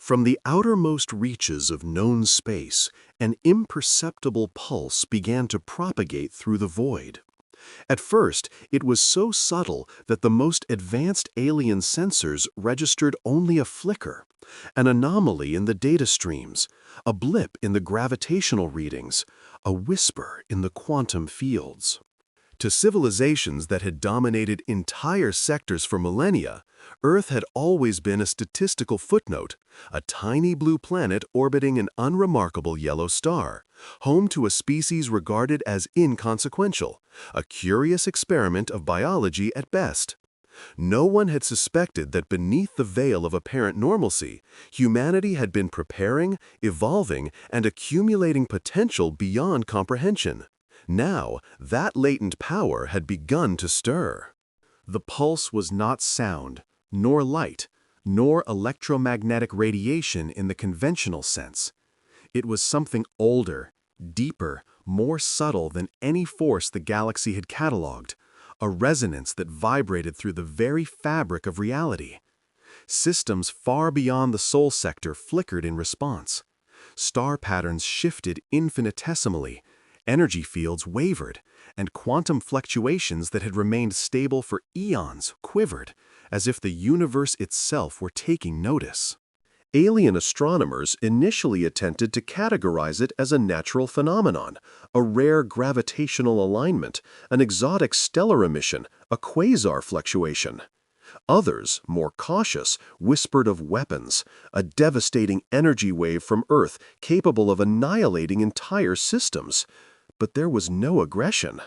From the outermost reaches of known space, an imperceptible pulse began to propagate through the void. At first, it was so subtle that the most advanced alien sensors registered only a flicker, an anomaly in the data streams, a blip in the gravitational readings, a whisper in the quantum fields. To civilizations that had dominated entire sectors for millennia, Earth had always been a statistical footnote, a tiny blue planet orbiting an unremarkable yellow star, home to a species regarded as inconsequential, a curious experiment of biology at best. No one had suspected that beneath the veil of apparent normalcy, humanity had been preparing, evolving, and accumulating potential beyond comprehension. Now, that latent power had begun to stir. The pulse was not sound, nor light, nor electromagnetic radiation in the conventional sense. It was something older, deeper, more subtle than any force the galaxy had cataloged, a resonance that vibrated through the very fabric of reality. Systems far beyond the soul sector flickered in response. Star patterns shifted infinitesimally, energy fields wavered, and quantum fluctuations that had remained stable for eons quivered, as if the universe itself were taking notice. Alien astronomers initially attempted to categorize it as a natural phenomenon, a rare gravitational alignment, an exotic stellar emission, a quasar fluctuation. Others, more cautious, whispered of weapons, a devastating energy wave from Earth capable of annihilating entire systems. But there was no aggression.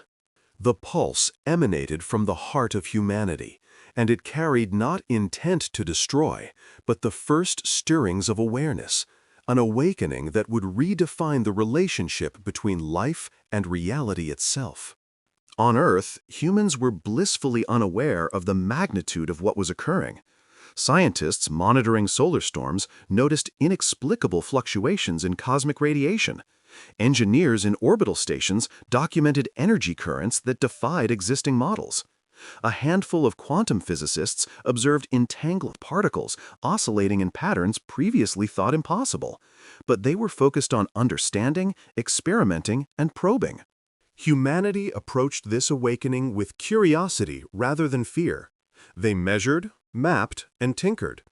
The pulse emanated from the heart of humanity, and it carried not intent to destroy, but the first stirrings of awareness, an awakening that would redefine the relationship between life and reality itself. On Earth, humans were blissfully unaware of the magnitude of what was occurring. Scientists monitoring solar storms noticed inexplicable fluctuations in cosmic radiation. Engineers in orbital stations documented energy currents that defied existing models. A handful of quantum physicists observed entangled particles oscillating in patterns previously thought impossible, but they were focused on understanding, experimenting, and probing. Humanity approached this awakening with curiosity rather than fear. They measured, mapped, and tinkered.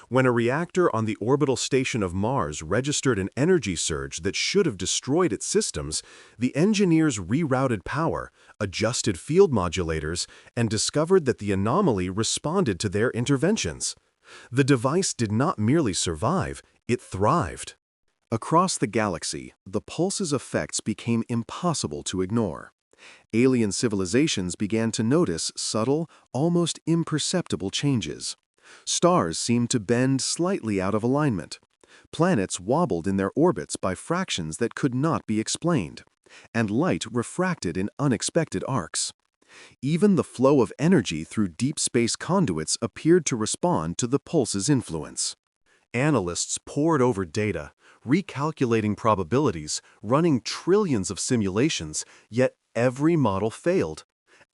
When a reactor on the orbital station of Mars registered an energy surge that should have destroyed its systems, the engineers rerouted power, adjusted field modulators, and discovered that the anomaly responded to their interventions. The device did not merely survive, it thrived. Across the galaxy, the pulse's effects became impossible to ignore. Alien civilizations began to notice subtle, almost imperceptible changes. Stars seemed to bend slightly out of alignment. Planets wobbled in their orbits by fractions that could not be explained, and light refracted in unexpected arcs. Even the flow of energy through deep space conduits appeared to respond to the pulse's influence. Analysts pored over data, recalculating probabilities, running trillions of simulations, yet every model failed.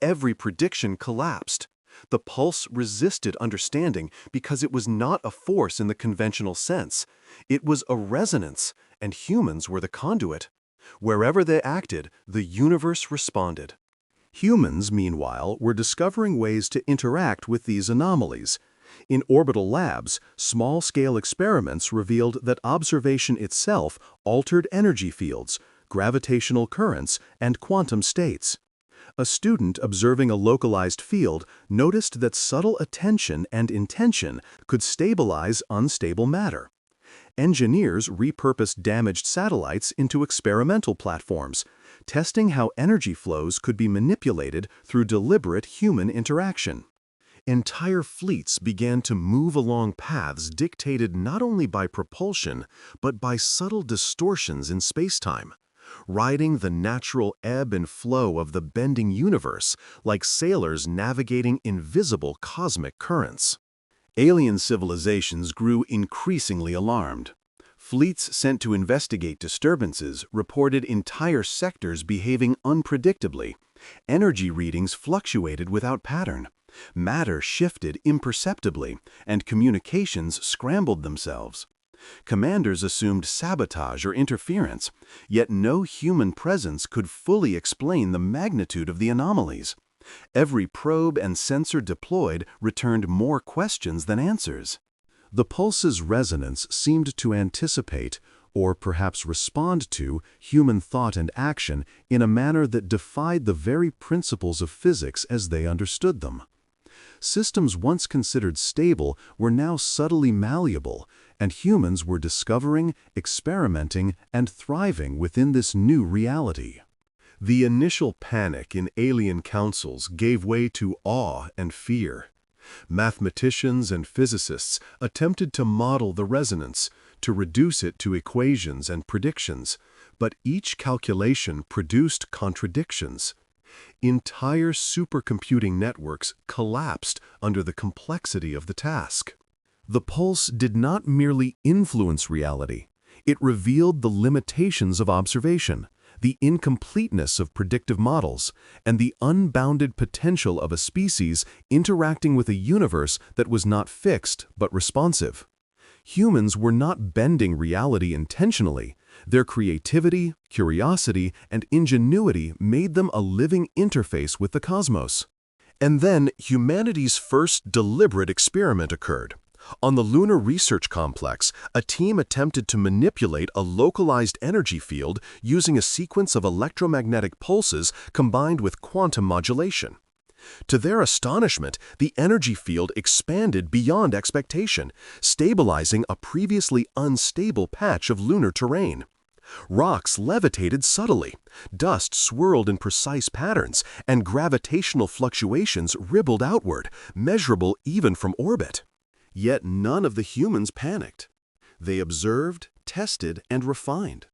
Every prediction collapsed. The pulse resisted understanding because it was not a force in the conventional sense. It was a resonance, and humans were the conduit. Wherever they acted, the universe responded. Humans, meanwhile, were discovering ways to interact with these anomalies. In orbital labs, small-scale experiments revealed that observation itself altered energy fields, gravitational currents, and quantum states. A student observing a localized field noticed that subtle attention and intention could stabilize unstable matter. Engineers repurposed damaged satellites into experimental platforms, testing how energy flows could be manipulated through deliberate human interaction. Entire fleets began to move along paths dictated not only by propulsion, but by subtle distortions in spacetime, riding the natural ebb and flow of the bending universe like sailors navigating invisible cosmic currents. Alien civilizations grew increasingly alarmed. Fleets sent to investigate disturbances reported entire sectors behaving unpredictably. Energy readings fluctuated without pattern. Matter shifted imperceptibly, and communications scrambled themselves. Commanders assumed sabotage or interference, yet no human presence could fully explain the magnitude of the anomalies. Every probe and sensor deployed returned more questions than answers. The pulse's resonance seemed to anticipate, or perhaps respond to, human thought and action in a manner that defied the very principles of physics as they understood them. Systems once considered stable were now subtly malleable, and humans were discovering, experimenting, and thriving within this new reality. The initial panic in alien councils gave way to awe and fear. Mathematicians and physicists attempted to model the resonance, to reduce it to equations and predictions, but each calculation produced contradictions. Entire supercomputing networks collapsed under the complexity of the task. The pulse did not merely influence reality, it revealed the limitations of observation, the incompleteness of predictive models, and the unbounded potential of a species interacting with a universe that was not fixed but responsive. Humans were not bending reality intentionally. Their creativity, curiosity, and ingenuity made them a living interface with the cosmos. And then humanity's first deliberate experiment occurred. On the Lunar Research Complex, a team attempted to manipulate a localized energy field using a sequence of electromagnetic pulses combined with quantum modulation. To their astonishment, the energy field expanded beyond expectation, stabilizing a previously unstable patch of lunar terrain. Rocks levitated subtly, dust swirled in precise patterns, and gravitational fluctuations rippled outward, measurable even from orbit. Yet none of the humans panicked. They observed, tested, and refined.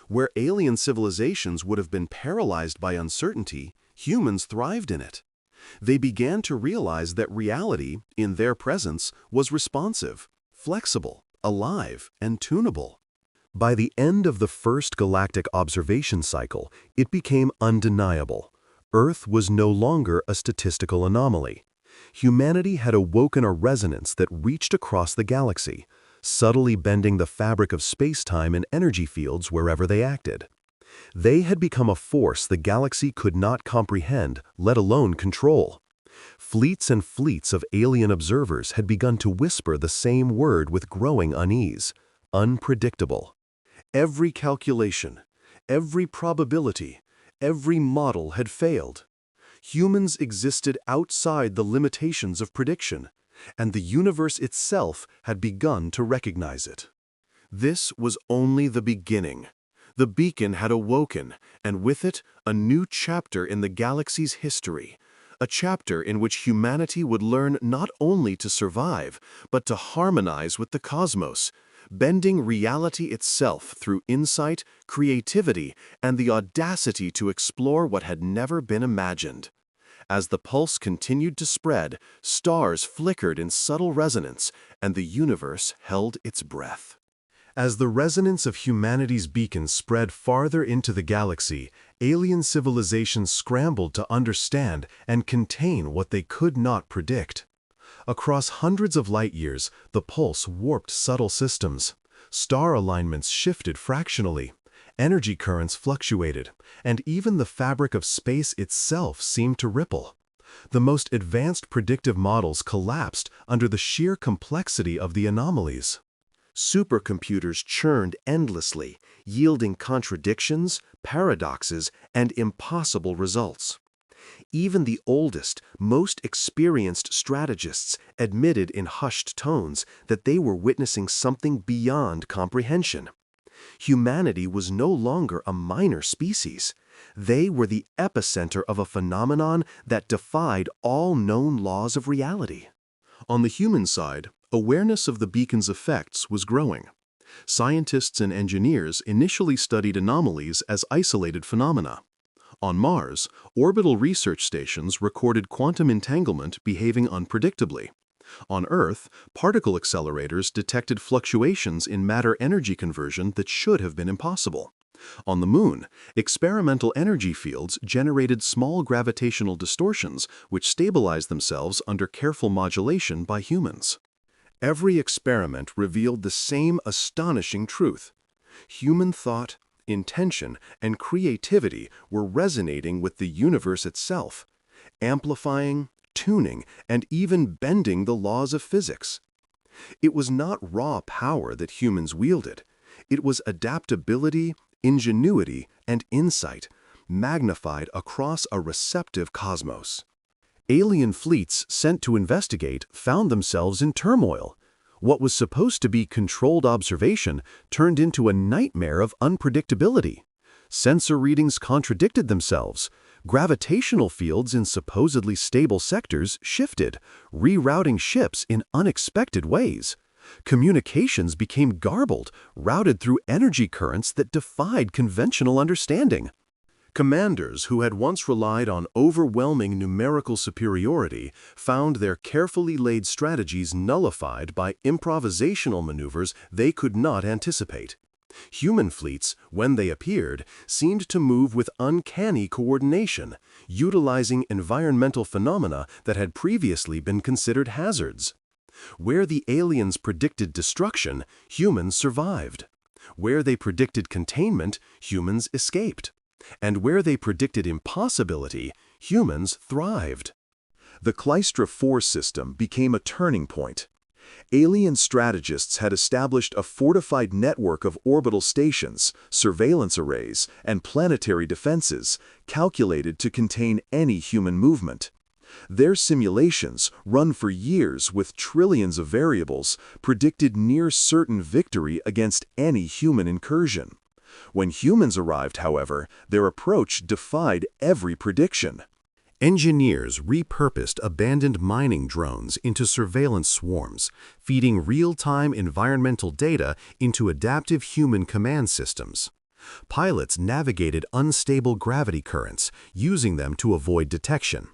Where alien civilizations would have been paralyzed by uncertainty, humans thrived in it. They began to realize that reality, in their presence, was responsive, flexible, alive, and tunable. By the end of the first galactic observation cycle, it became undeniable. Earth was no longer a statistical anomaly. Humanity had awoken a resonance that reached across the galaxy, subtly bending the fabric of space-time and energy fields wherever they acted. They had become a force the galaxy could not comprehend, let alone control. Fleets and fleets of alien observers had begun to whisper the same word with growing unease: unpredictable. Every calculation, every probability, every model had failed. Humans existed outside the limitations of prediction, and the universe itself had begun to recognize it. This was only the beginning. The beacon had awoken, and with it, a new chapter in the galaxy's history, a chapter in which humanity would learn not only to survive, but to harmonize with the cosmos, bending reality itself through insight, creativity, and the audacity to explore what had never been imagined. As the pulse continued to spread, stars flickered in subtle resonance, and the universe held its breath. As the resonance of humanity's beacon spread farther into the galaxy, alien civilizations scrambled to understand and contain what they could not predict. Across hundreds of light-years, the pulse warped subtle systems. Star alignments shifted fractionally. Energy currents fluctuated, and even the fabric of space itself seemed to ripple. The most advanced predictive models collapsed under the sheer complexity of the anomalies. Supercomputers churned endlessly, yielding contradictions, paradoxes, and impossible results. Even the oldest, most experienced strategists admitted in hushed tones that they were witnessing something beyond comprehension. Humanity was no longer a minor species. They were the epicenter of a phenomenon that defied all known laws of reality. On the human side, awareness of the beacon's effects was growing. Scientists and engineers initially studied anomalies as isolated phenomena. On Mars, orbital research stations recorded quantum entanglement behaving unpredictably. On Earth, particle accelerators detected fluctuations in matter-energy conversion that should have been impossible. On the Moon, experimental energy fields generated small gravitational distortions which stabilized themselves under careful modulation by humans. Every experiment revealed the same astonishing truth. Human thought, intention, and creativity were resonating with the universe itself, amplifying, tuning, and even bending the laws of physics. It was not raw power that humans wielded. It was adaptability, ingenuity, and insight, magnified across a receptive cosmos. Alien fleets sent to investigate found themselves in turmoil. What was supposed to be controlled observation turned into a nightmare of unpredictability. Sensor readings contradicted themselves. Gravitational fields in supposedly stable sectors shifted, rerouting ships in unexpected ways. Communications became garbled, routed through energy currents that defied conventional understanding. Commanders who had once relied on overwhelming numerical superiority found their carefully laid strategies nullified by improvisational maneuvers they could not anticipate. Human fleets, when they appeared, seemed to move with uncanny coordination, utilizing environmental phenomena that had previously been considered hazards. Where the aliens predicted destruction, humans survived. Where they predicted containment, humans escaped. And where they predicted impossibility, humans thrived. The Clystra 4 system became a turning point. Alien strategists had established a fortified network of orbital stations, surveillance arrays, and planetary defenses, calculated to contain any human movement. Their simulations, run for years with trillions of variables, predicted near-certain victory against any human incursion. When humans arrived, however, their approach defied every prediction. Engineers repurposed abandoned mining drones into surveillance swarms, feeding real-time environmental data into adaptive human command systems. Pilots navigated unstable gravity currents, using them to avoid detection.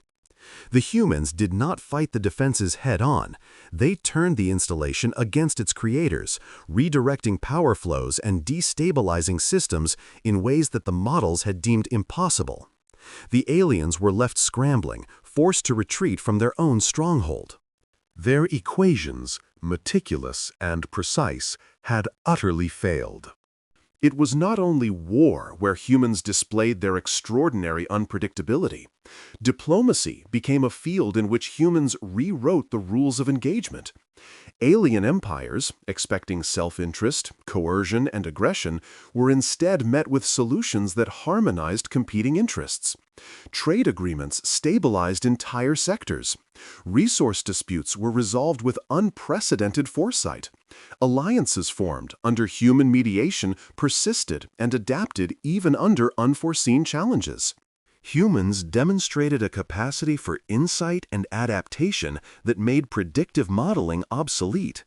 The humans did not fight the defenses head-on. They turned the installation against its creators, redirecting power flows and destabilizing systems in ways that the models had deemed impossible. The aliens were left scrambling, forced to retreat from their own stronghold. Their equations, meticulous and precise, had utterly failed. It was not only war where humans displayed their extraordinary unpredictability. Diplomacy became a field in which humans rewrote the rules of engagement. Alien empires, expecting self-interest, coercion, and aggression, were instead met with solutions that harmonized competing interests. Trade agreements stabilized entire sectors. Resource disputes were resolved with unprecedented foresight. Alliances formed under human mediation persisted and adapted even under unforeseen challenges. Humans demonstrated a capacity for insight and adaptation that made predictive modeling obsolete.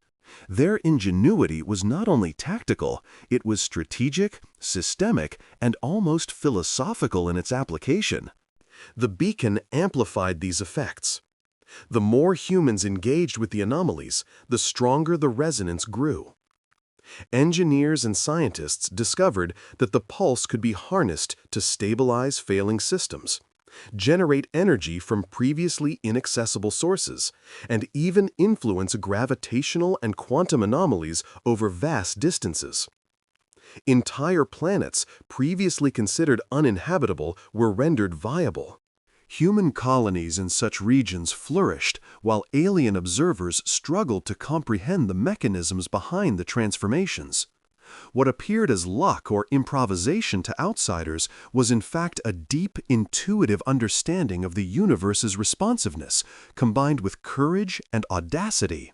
Their ingenuity was not only tactical, it was strategic, systemic, and almost philosophical in its application. The beacon amplified these effects. The more humans engaged with the anomalies, the stronger the resonance grew. Engineers and scientists discovered that the pulse could be harnessed to stabilize failing systems, generate energy from previously inaccessible sources, and even influence gravitational and quantum anomalies over vast distances. Entire planets, previously considered uninhabitable, were rendered viable. Human colonies in such regions flourished, while alien observers struggled to comprehend the mechanisms behind the transformations. What appeared as luck or improvisation to outsiders was in fact a deep, intuitive understanding of the universe's responsiveness, combined with courage and audacity.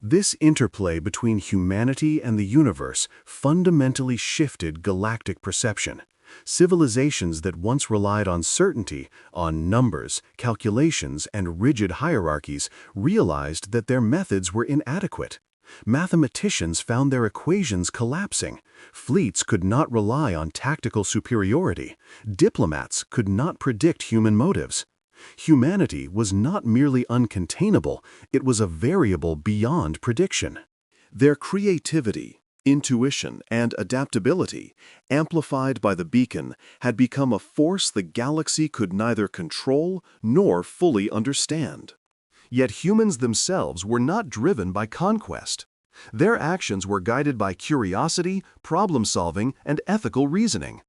This interplay between humanity and the universe fundamentally shifted galactic perception. Civilizations that once relied on certainty, on numbers, calculations, and rigid hierarchies realized that their methods were inadequate. Mathematicians found their equations collapsing. Fleets could not rely on tactical superiority. Diplomats could not predict human motives. Humanity was not merely uncontainable, it was a variable beyond prediction. Their creativity, intuition, and adaptability, amplified by the beacon, had become a force the galaxy could neither control nor fully understand. Yet humans themselves were not driven by conquest. Their actions were guided by curiosity, problem-solving, and ethical reasoning.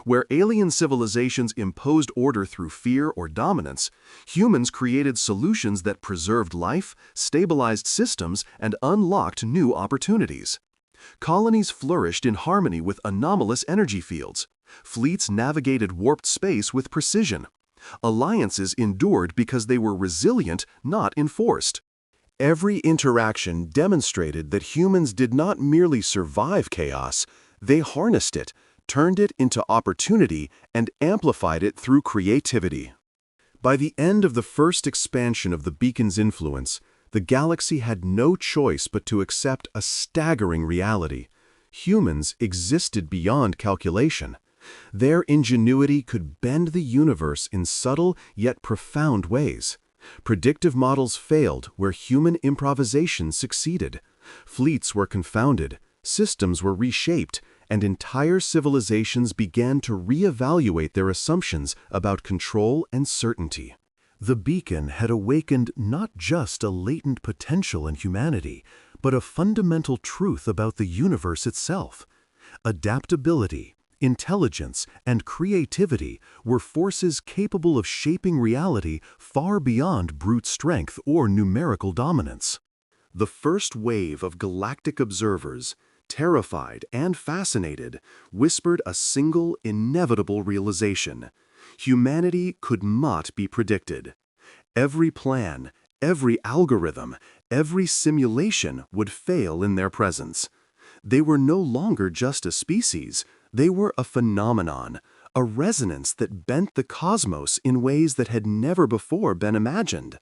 Where alien civilizations imposed order through fear or dominance, humans created solutions that preserved life, stabilized systems, and unlocked new opportunities. Colonies flourished in harmony with anomalous energy fields. Fleets navigated warped space with precision. Alliances endured because they were resilient, not enforced. Every interaction demonstrated that humans did not merely survive chaos, they harnessed it, turned it into opportunity, and amplified it through creativity. By the end of the first expansion of the beacon's influence, the galaxy had no choice but to accept a staggering reality. Humans existed beyond calculation. Their ingenuity could bend the universe in subtle yet profound ways. Predictive models failed where human improvisation succeeded. Fleets were confounded, systems were reshaped, and entire civilizations began to reevaluate their assumptions about control and certainty. The beacon had awakened not just a latent potential in humanity, but a fundamental truth about the universe itself. Adaptability, intelligence, and creativity were forces capable of shaping reality far beyond brute strength or numerical dominance. The first wave of galactic observers, terrified and fascinated, whispered a single, inevitable realization: humanity could not be predicted. Every plan, every algorithm, every simulation would fail in their presence. They were no longer just a species, they were a phenomenon, a resonance that bent the cosmos in ways that had never before been imagined.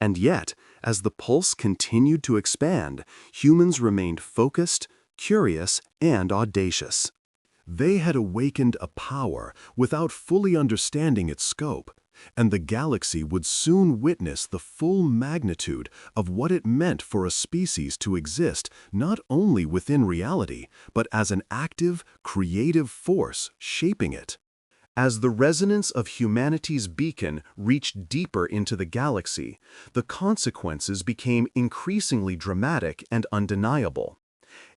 And yet, as the pulse continued to expand, humans remained focused, curious, and audacious. They had awakened a power without fully understanding its scope, and the galaxy would soon witness the full magnitude of what it meant for a species to exist not only within reality, but as an active, creative force shaping it. As the resonance of humanity's beacon reached deeper into the galaxy, the consequences became increasingly dramatic and undeniable.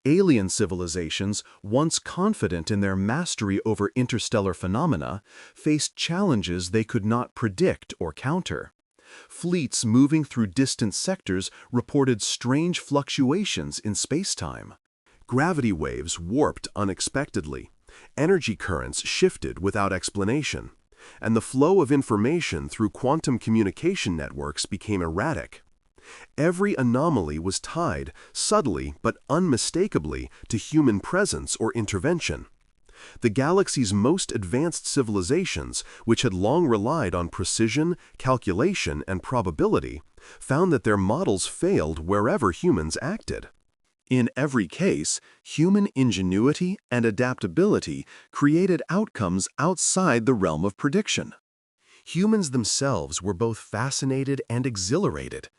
Alien civilizations, once confident in their mastery over interstellar phenomena, faced challenges they could not predict or counter. Fleets moving through distant sectors reported strange fluctuations in spacetime. Gravity waves warped unexpectedly. Energy currents shifted without explanation, and the flow of information through quantum communication networks became erratic. Every anomaly was tied, subtly but unmistakably, to human presence or intervention. The galaxy's most advanced civilizations, which had long relied on precision, calculation, and probability, found that their models failed wherever humans acted. In every case, human ingenuity and adaptability created outcomes outside the realm of prediction. Humans themselves were both fascinated and exhilarated.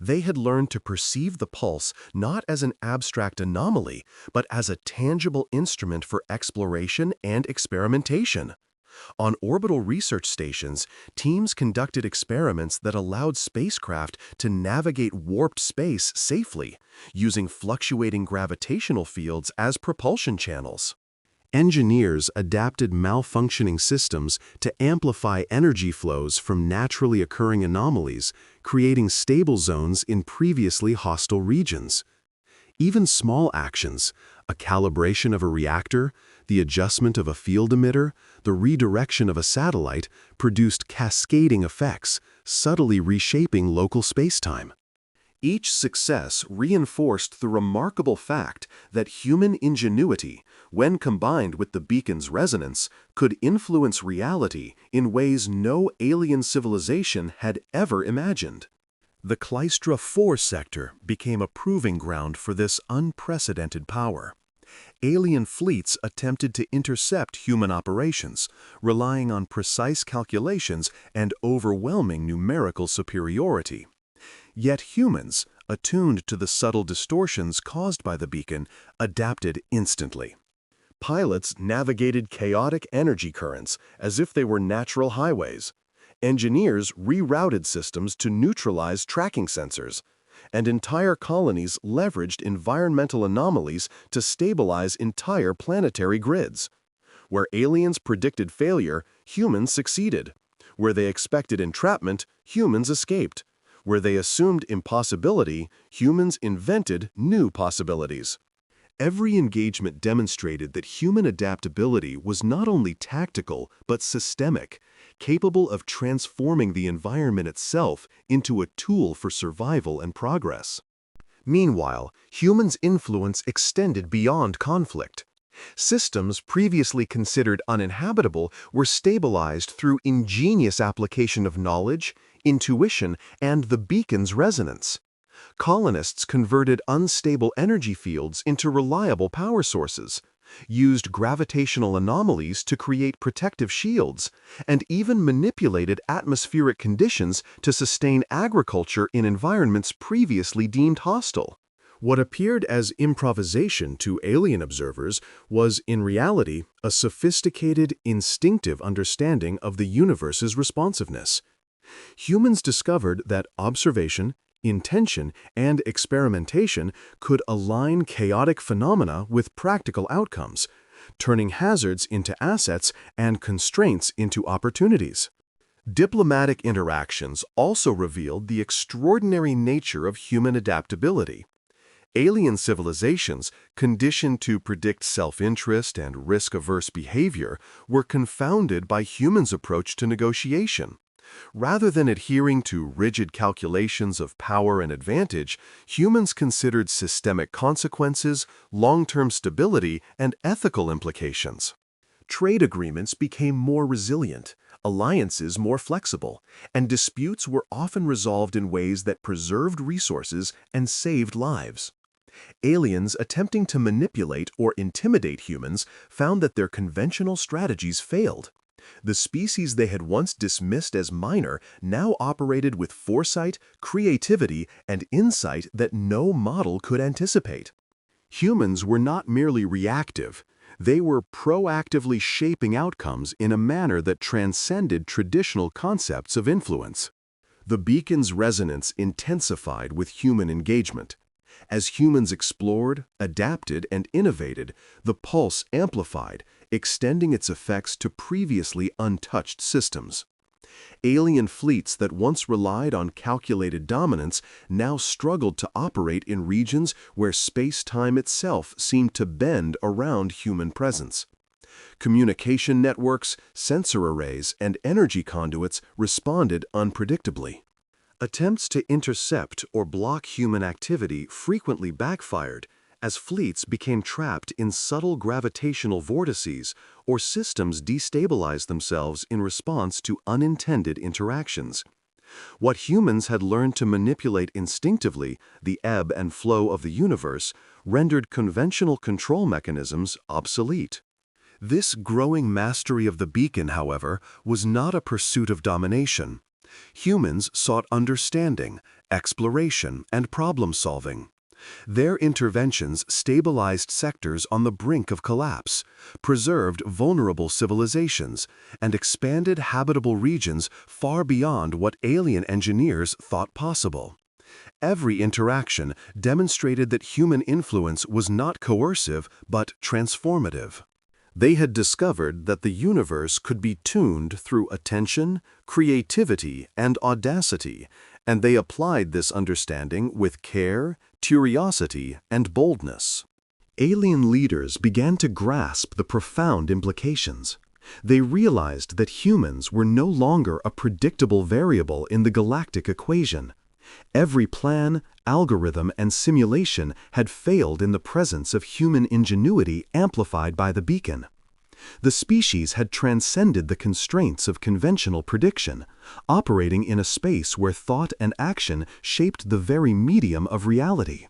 They had learned to perceive the pulse not as an abstract anomaly, but as a tangible instrument for exploration and experimentation. On orbital research stations, teams conducted experiments that allowed spacecraft to navigate warped space safely, using fluctuating gravitational fields as propulsion channels. Engineers adapted malfunctioning systems to amplify energy flows from naturally occurring anomalies, creating stable zones in previously hostile regions. Even small actions, a calibration of a reactor, the adjustment of a field emitter, the redirection of a satellite, produced cascading effects, subtly reshaping local spacetime. Each success reinforced the remarkable fact that human ingenuity, when combined with the beacon's resonance, could influence reality in ways no alien civilization had ever imagined. The Clystra 4 sector became a proving ground for this unprecedented power. Alien fleets attempted to intercept human operations, relying on precise calculations and overwhelming numerical superiority. Yet humans, attuned to the subtle distortions caused by the beacon, adapted instantly. Pilots navigated chaotic energy currents as if they were natural highways. Engineers rerouted systems to neutralize tracking sensors, and entire colonies leveraged environmental anomalies to stabilize entire planetary grids. Where aliens predicted failure, humans succeeded. Where they expected entrapment, humans escaped. Where they assumed impossibility, humans invented new possibilities. Every engagement demonstrated that human adaptability was not only tactical but systemic, capable of transforming the environment itself into a tool for survival and progress. Meanwhile, humans' influence extended beyond conflict. Systems previously considered uninhabitable were stabilized through ingenious application of knowledge, intuition, and the beacon's resonance. Colonists converted unstable energy fields into reliable power sources, used gravitational anomalies to create protective shields, and even manipulated atmospheric conditions to sustain agriculture in environments previously deemed hostile. What appeared as improvisation to alien observers was, in reality, a sophisticated, instinctive understanding of the universe's responsiveness. Humans discovered that observation, intention, and experimentation could align chaotic phenomena with practical outcomes, turning hazards into assets and constraints into opportunities. Diplomatic interactions also revealed the extraordinary nature of human adaptability. Alien civilizations, conditioned to predict self-interest and risk-averse behavior, were confounded by humans' approach to negotiation. Rather than adhering to rigid calculations of power and advantage, humans considered systemic consequences, long-term stability, and ethical implications. Trade agreements became more resilient, alliances more flexible, and disputes were often resolved in ways that preserved resources and saved lives. Aliens attempting to manipulate or intimidate humans found that their conventional strategies failed. The species they had once dismissed as minor now operated with foresight, creativity, and insight that no model could anticipate. Humans were not merely reactive. They were proactively shaping outcomes in a manner that transcended traditional concepts of influence. The beacon's resonance intensified with human engagement. As humans explored, adapted, and innovated, the pulse amplified, extending its effects to previously untouched systems. Alien fleets that once relied on calculated dominance now struggled to operate in regions where space-time itself seemed to bend around human presence. Communication networks, sensor arrays, and energy conduits responded unpredictably. Attempts to intercept or block human activity frequently backfired as fleets became trapped in subtle gravitational vortices or systems destabilized themselves in response to unintended interactions. What humans had learned to manipulate instinctively, the ebb and flow of the universe, rendered conventional control mechanisms obsolete. This growing mastery of the beacon, however, was not a pursuit of domination. Humans sought understanding, exploration, and problem-solving. Their interventions stabilized sectors on the brink of collapse, preserved vulnerable civilizations, and expanded habitable regions far beyond what alien engineers thought possible. Every interaction demonstrated that human influence was not coercive but transformative. They had discovered that the universe could be tuned through attention, creativity, and audacity, and they applied this understanding with care, curiosity, and boldness. Alien leaders began to grasp the profound implications. They realized that humans were no longer a predictable variable in the galactic equation. Every plan, algorithm, and simulation had failed in the presence of human ingenuity amplified by the beacon. The species had transcended the constraints of conventional prediction, operating in a space where thought and action shaped the very medium of reality.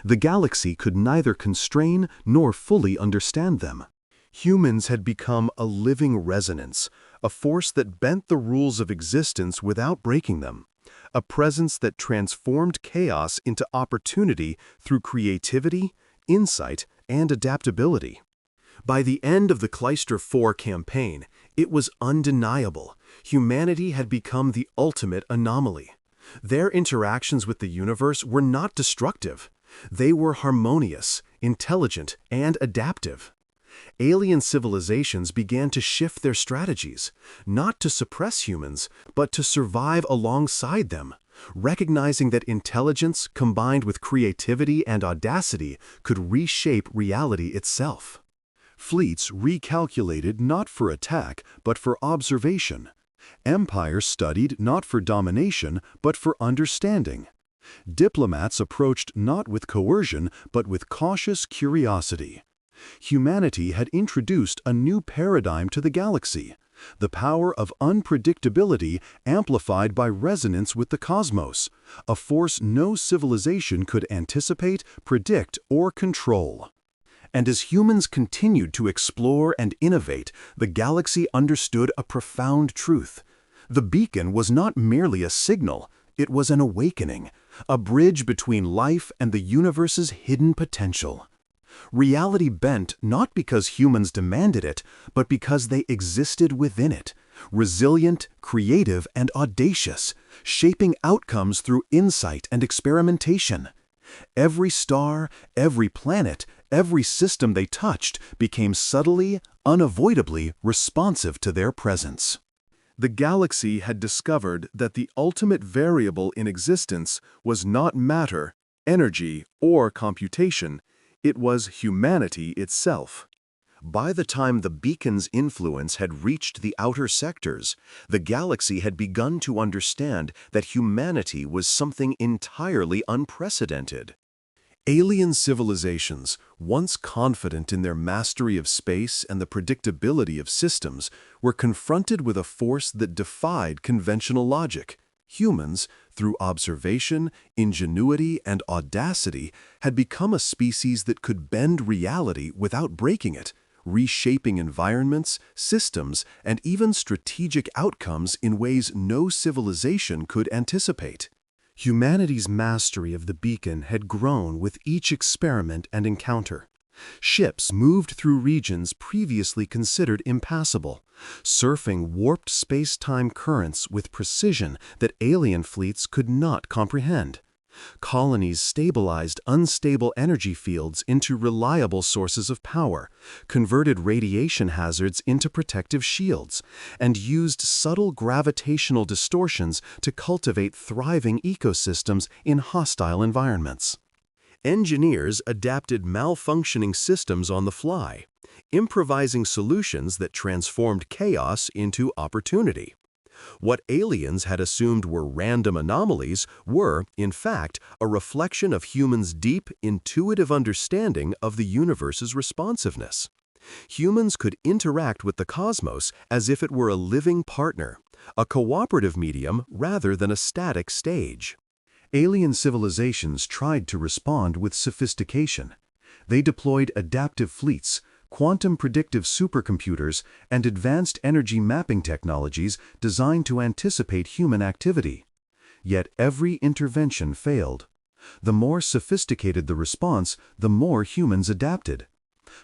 The galaxy could neither constrain nor fully understand them. Humans had become a living resonance, a force that bent the rules of existence without breaking them. A presence that transformed chaos into opportunity through creativity, insight, and adaptability. By the end of the Cleister IV campaign, It was undeniable. Humanity had become the ultimate anomaly. Their interactions with the universe were not destructive. They were harmonious, intelligent, and adaptive. Alien civilizations began to shift their strategies, not to suppress humans, but to survive alongside them, recognizing that intelligence combined with creativity and audacity could reshape reality itself. Fleets recalculated not for attack, but for observation. Empires studied not for domination, but for understanding. Diplomats approached not with coercion, but with cautious curiosity. Humanity had introduced a new paradigm to the galaxy, the power of unpredictability amplified by resonance with the cosmos, a force no civilization could anticipate, predict, or control. And as humans continued to explore and innovate, the galaxy understood a profound truth. The beacon was not merely a signal, it was an awakening, a bridge between life and the universe's hidden potential. Reality bent not because humans demanded it, but because they existed within it, resilient, creative, and audacious, shaping outcomes through insight and experimentation. Every star, every planet, every system they touched became subtly, unavoidably responsive to their presence. The galaxy had discovered that the ultimate variable in existence was not matter, energy, or computation. It was humanity itself. By the time the beacon's influence had reached the outer sectors, the galaxy had begun to understand that humanity was something entirely unprecedented. Alien civilizations, once confident in their mastery of space and the predictability of systems, were confronted with a force that defied conventional logic. Humans, through observation, ingenuity, and audacity, had become a species that could bend reality without breaking it, reshaping environments, systems, and even strategic outcomes in ways no civilization could anticipate. Humanity's mastery of the beacon had grown with each experiment and encounter. Ships moved through regions previously considered impassable, surfing warped space-time currents with precision that alien fleets could not comprehend. Colonies stabilized unstable energy fields into reliable sources of power, converted radiation hazards into protective shields, and used subtle gravitational distortions to cultivate thriving ecosystems in hostile environments. Engineers adapted malfunctioning systems on the fly, improvising solutions that transformed chaos into opportunity. What aliens had assumed were random anomalies were, in fact, a reflection of humans' deep, intuitive understanding of the universe's responsiveness. Humans could interact with the cosmos as if it were a living partner, a cooperative medium rather than a static stage. Alien civilizations tried to respond with sophistication. They deployed adaptive fleets, quantum predictive supercomputers, and advanced energy mapping technologies designed to anticipate human activity. Yet every intervention failed. The more sophisticated the response, the more humans adapted.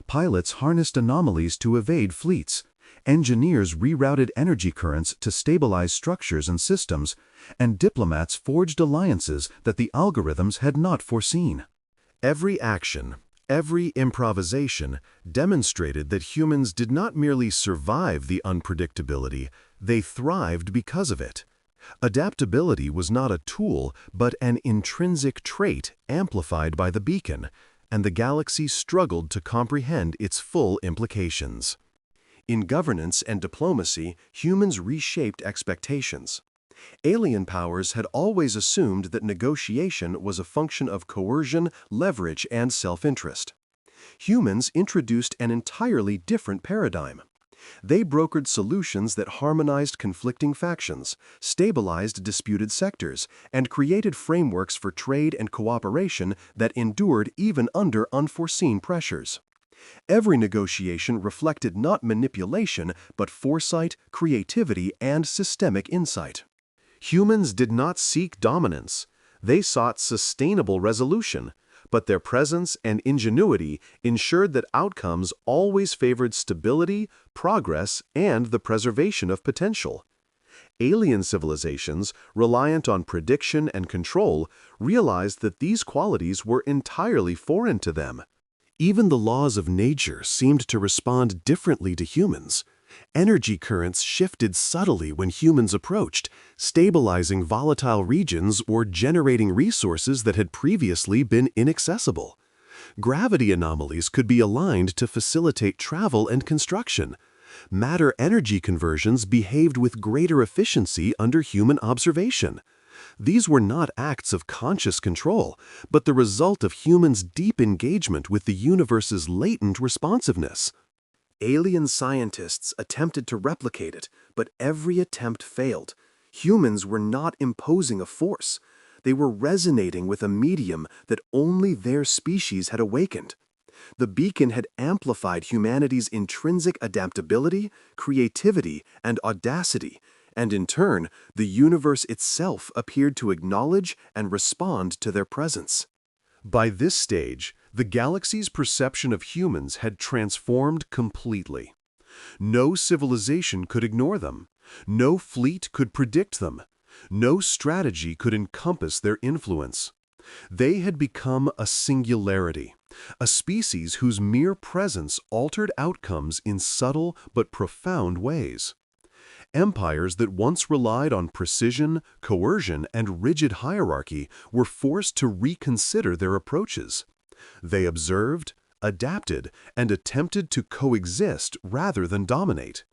Pilots harnessed anomalies to evade fleets. Engineers rerouted energy currents to stabilize structures and systems, and diplomats forged alliances that the algorithms had not foreseen. Every action, every improvisation demonstrated that humans did not merely survive the unpredictability, they thrived because of it. Adaptability was not a tool, but an intrinsic trait amplified by the beacon, and the galaxy struggled to comprehend its full implications. In governance and diplomacy, humans reshaped expectations. Alien powers had always assumed that negotiation was a function of coercion, leverage, and self-interest. Humans introduced an entirely different paradigm. They brokered solutions that harmonized conflicting factions, stabilized disputed sectors, and created frameworks for trade and cooperation that endured even under unforeseen pressures. Every negotiation reflected not manipulation, but foresight, creativity, and systemic insight. Humans did not seek dominance. They sought sustainable resolution, but their presence and ingenuity ensured that outcomes always favored stability, progress, and the preservation of potential. Alien civilizations, reliant on prediction and control, realized that these qualities were entirely foreign to them. Even the laws of nature seemed to respond differently to humans. Energy currents shifted subtly when humans approached, stabilizing volatile regions or generating resources that had previously been inaccessible. Gravity anomalies could be aligned to facilitate travel and construction. Matter-energy conversions behaved with greater efficiency under human observation. These were not acts of conscious control, but the result of humans' deep engagement with the universe's latent responsiveness. Alien scientists attempted to replicate it, but every attempt failed. Humans were not imposing a force. They were resonating with a medium that only their species had awakened. The beacon had amplified humanity's intrinsic adaptability, creativity, and audacity, and in turn, the universe itself appeared to acknowledge and respond to their presence. By this stage, the galaxy's perception of humans had transformed completely. No civilization could ignore them. No fleet could predict them. No strategy could encompass their influence. They had become a singularity, a species whose mere presence altered outcomes in subtle but profound ways. Empires that once relied on precision, coercion, and rigid hierarchy were forced to reconsider their approaches. They observed, adapted, and attempted to coexist rather than dominate.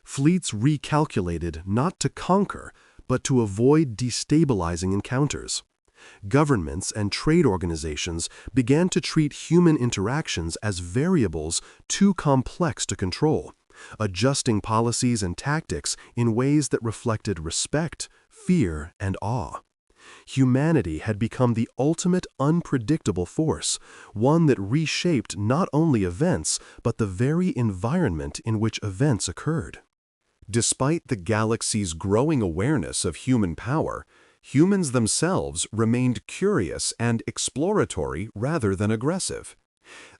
Fleets recalculated not to conquer, but to avoid destabilizing encounters. Governments and trade organizations began to treat human interactions as variables too complex to control, adjusting policies and tactics in ways that reflected respect, fear, and awe. Humanity had become the ultimate unpredictable force, one that reshaped not only events, but the very environment in which events occurred. Despite the galaxy's growing awareness of human power, humans themselves remained curious and exploratory rather than aggressive.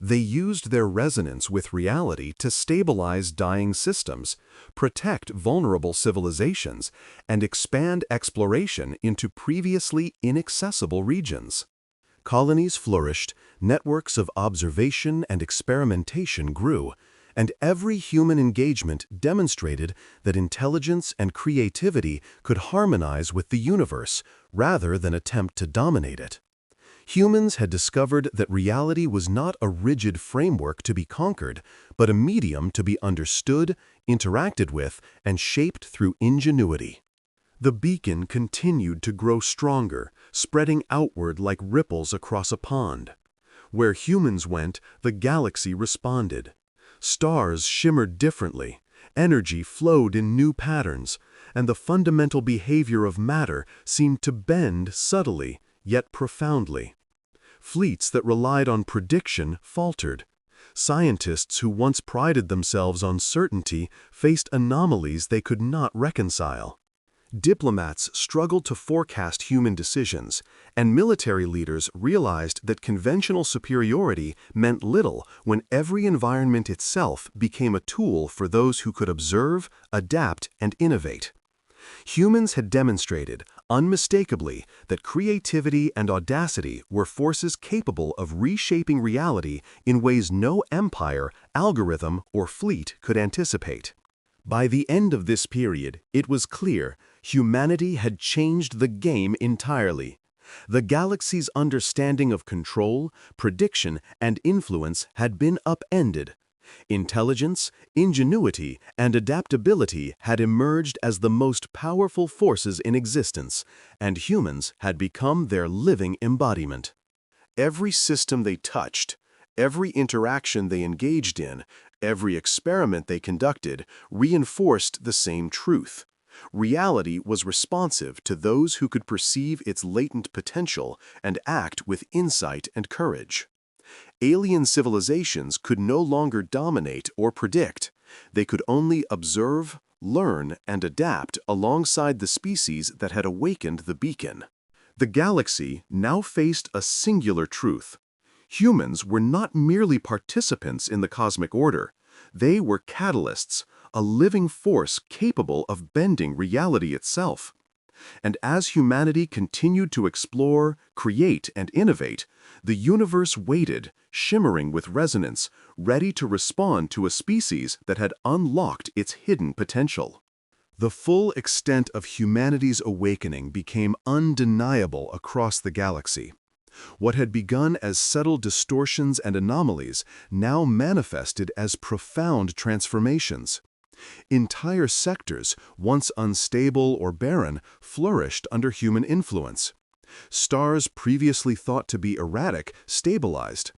They used their resonance with reality to stabilize dying systems, protect vulnerable civilizations, and expand exploration into previously inaccessible regions. Colonies flourished, networks of observation and experimentation grew, and every human engagement demonstrated that intelligence and creativity could harmonize with the universe rather than attempt to dominate it. Humans had discovered that reality was not a rigid framework to be conquered, but a medium to be understood, interacted with, and shaped through ingenuity. The beacon continued to grow stronger, spreading outward like ripples across a pond. Where humans went, the galaxy responded. Stars shimmered differently, energy flowed in new patterns, and the fundamental behavior of matter seemed to bend subtly, yet profoundly. Fleets that relied on prediction faltered. Scientists who once prided themselves on certainty faced anomalies they could not reconcile. Diplomats struggled to forecast human decisions, and military leaders realized that conventional superiority meant little when every environment itself became a tool for those who could observe, adapt, and innovate. Humans had demonstrated, unmistakably, that creativity and audacity were forces capable of reshaping reality in ways no empire, algorithm, or fleet could anticipate. By the end of this period, it was clear humanity had changed the game entirely. The galaxy's understanding of control, prediction, and influence had been upended. Intelligence, ingenuity, and adaptability had emerged as the most powerful forces in existence, and humans had become their living embodiment. Every system they touched, every interaction they engaged in, every experiment they conducted reinforced the same truth. Reality was responsive to those who could perceive its latent potential and act with insight and courage. Alien civilizations could no longer dominate or predict. They could only observe, learn, and adapt alongside the species that had awakened the beacon. The galaxy now faced a singular truth. Humans were not merely participants in the cosmic order. They were catalysts, a living force capable of bending reality itself. And as humanity continued to explore, create, and innovate, the universe waited, shimmering with resonance, ready to respond to a species that had unlocked its hidden potential. The full extent of humanity's awakening became undeniable across the galaxy. What had begun as subtle distortions and anomalies now manifested as profound transformations. Entire sectors, once unstable or barren, flourished under human influence. Stars previously thought to be erratic stabilized.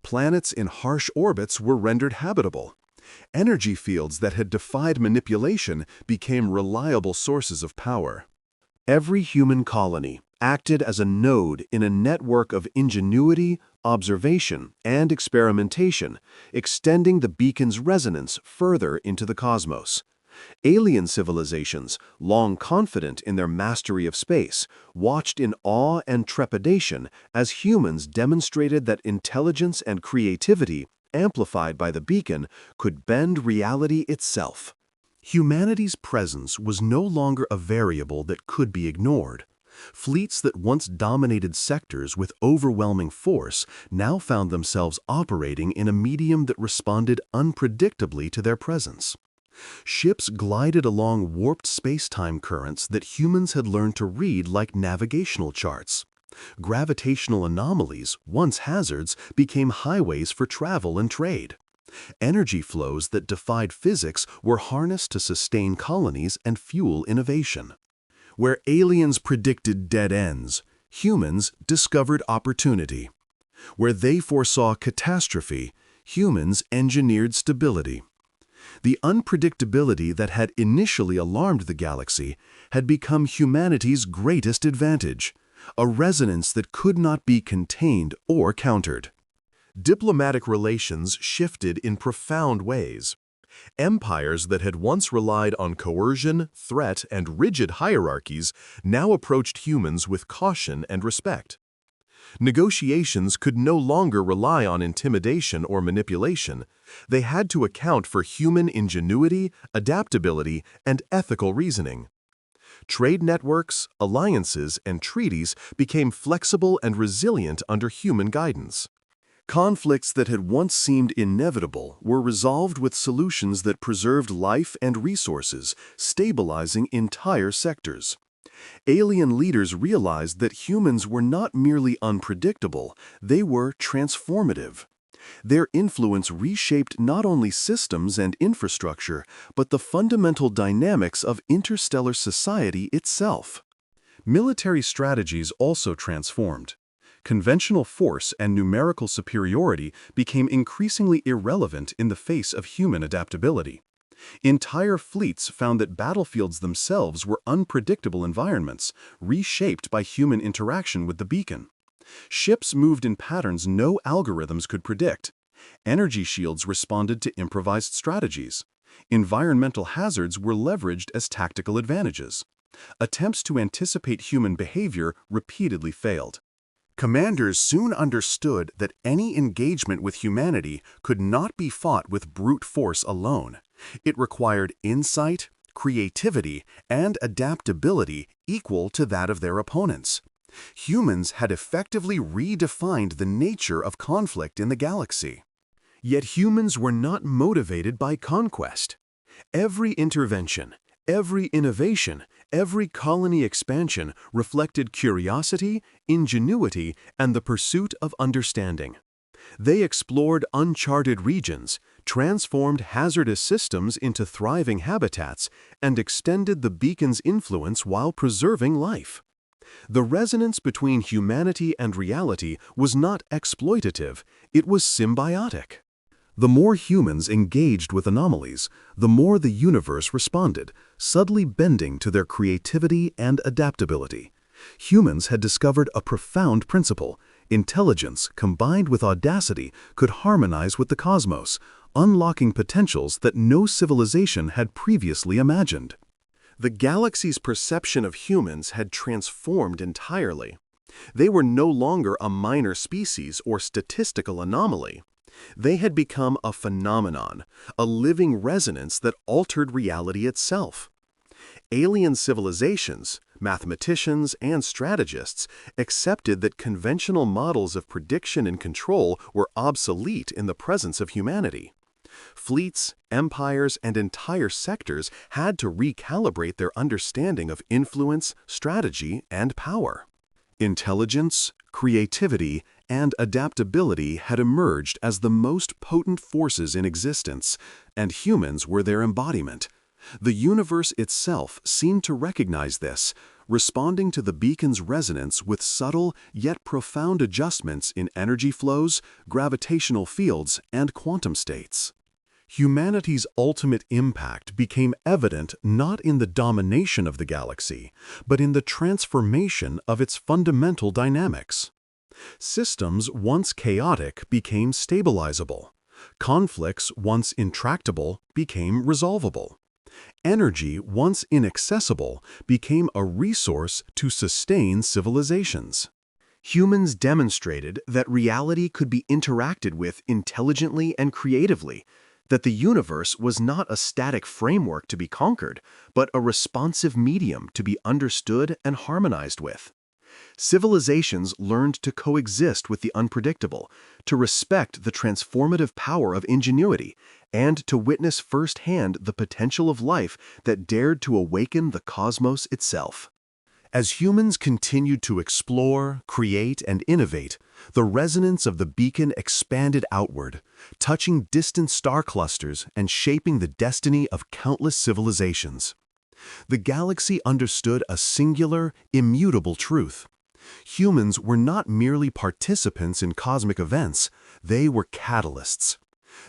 Planets in harsh orbits were rendered habitable. Energy fields that had defied manipulation became reliable sources of power. Every human colony acted as a node in a network of ingenuity, observation, and experimentation, extending the beacon's resonance further into the cosmos. Alien civilizations, long confident in their mastery of space, watched in awe and trepidation as humans demonstrated that intelligence and creativity, amplified by the beacon, could bend reality itself. Humanity's presence was no longer a variable that could be ignored. Fleets that once dominated sectors with overwhelming force now found themselves operating in a medium that responded unpredictably to their presence. Ships glided along warped space-time currents that humans had learned to read like navigational charts. Gravitational anomalies, once hazards, became highways for travel and trade. Energy flows that defied physics were harnessed to sustain colonies and fuel innovation. Where aliens predicted dead ends, humans discovered opportunity. Where they foresaw catastrophe, humans engineered stability. The unpredictability that had initially alarmed the galaxy had become humanity's greatest advantage, a resonance that could not be contained or countered. Diplomatic relations shifted in profound ways. Empires that had once relied on coercion, threat, and rigid hierarchies now approached humans with caution and respect. Negotiations could no longer rely on intimidation or manipulation. They had to account for human ingenuity, adaptability, and ethical reasoning. Trade networks, alliances, and treaties became flexible and resilient under human guidance. Conflicts that had once seemed inevitable were resolved with solutions that preserved life and resources, stabilizing entire sectors. Alien leaders realized that humans were not merely unpredictable, they were transformative. Their influence reshaped not only systems and infrastructure, but the fundamental dynamics of interstellar society itself. Military strategies also transformed. Conventional force and numerical superiority became increasingly irrelevant in the face of human adaptability. Entire fleets found that battlefields themselves were unpredictable environments, reshaped by human interaction with the beacon. Ships moved in patterns no algorithms could predict. Energy shields responded to improvised strategies. Environmental hazards were leveraged as tactical advantages. Attempts to anticipate human behavior repeatedly failed. Commanders soon understood that any engagement with humanity could not be fought with brute force alone. It required insight, creativity, and adaptability equal to that of their opponents. Humans had effectively redefined the nature of conflict in the galaxy. Yet humans were not motivated by conquest. Every intervention, every innovation, every colony expansion reflected curiosity, ingenuity, and the pursuit of understanding. They explored uncharted regions, transformed hazardous systems into thriving habitats, and extended the beacon's influence while preserving life. The resonance between humanity and reality was not exploitative, it was symbiotic. The more humans engaged with anomalies, the more the universe responded, subtly bending to their creativity and adaptability. Humans had discovered a profound principle. Intelligence combined with audacity could harmonize with the cosmos, unlocking potentials that no civilization had previously imagined. The galaxy's perception of humans had transformed entirely. They were no longer a minor species or statistical anomaly. They had become a phenomenon, a living resonance that altered reality itself. Alien civilizations, mathematicians, and strategists accepted that conventional models of prediction and control were obsolete in the presence of humanity. Fleets, empires, and entire sectors had to recalibrate their understanding of influence, strategy, and power. Intelligence, creativity, and adaptability had emerged as the most potent forces in existence, and humans were their embodiment. The universe itself seemed to recognize this, responding to the beacon's resonance with subtle yet profound adjustments in energy flows, gravitational fields, and quantum states. Humanity's ultimate impact became evident not in the domination of the galaxy, but in the transformation of its fundamental dynamics. Systems once chaotic became stabilizable. Conflicts once intractable became resolvable. Energy once inaccessible became a resource to sustain civilizations. Humans demonstrated that reality could be interacted with intelligently and creatively, that the universe was not a static framework to be conquered, but a responsive medium to be understood and harmonized with. Civilizations learned to coexist with the unpredictable, to respect the transformative power of ingenuity, and to witness firsthand the potential of life that dared to awaken the cosmos itself. As humans continued to explore, create, and innovate, the resonance of the beacon expanded outward, touching distant star clusters and shaping the destiny of countless civilizations. The galaxy understood a singular, immutable truth. Humans were not merely participants in cosmic events, they were catalysts.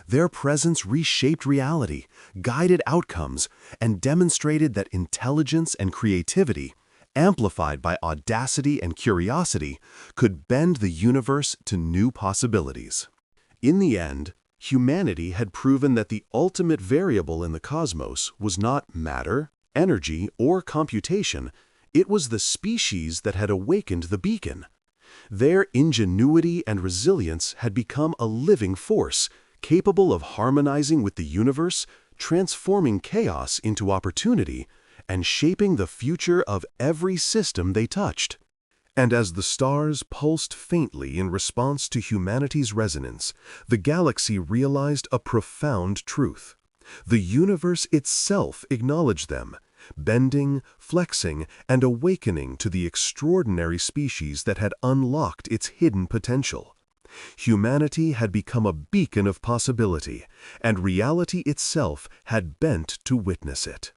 Their presence reshaped reality, guided outcomes, and demonstrated that intelligence and creativity, amplified by audacity and curiosity, could bend the universe to new possibilities. In the end, humanity had proven that the ultimate variable in the cosmos was not matter, energy, or computation. It was the species that had awakened the beacon. Their ingenuity and resilience had become a living force, capable of harmonizing with the universe, transforming chaos into opportunity, and shaping the future of every system they touched. And as the stars pulsed faintly in response to humanity's resonance, the galaxy realized a profound truth. The universe itself acknowledged them, bending, flexing, and awakening to the extraordinary species that had unlocked its hidden potential. Humanity had become a beacon of possibility, and reality itself had bent to witness it.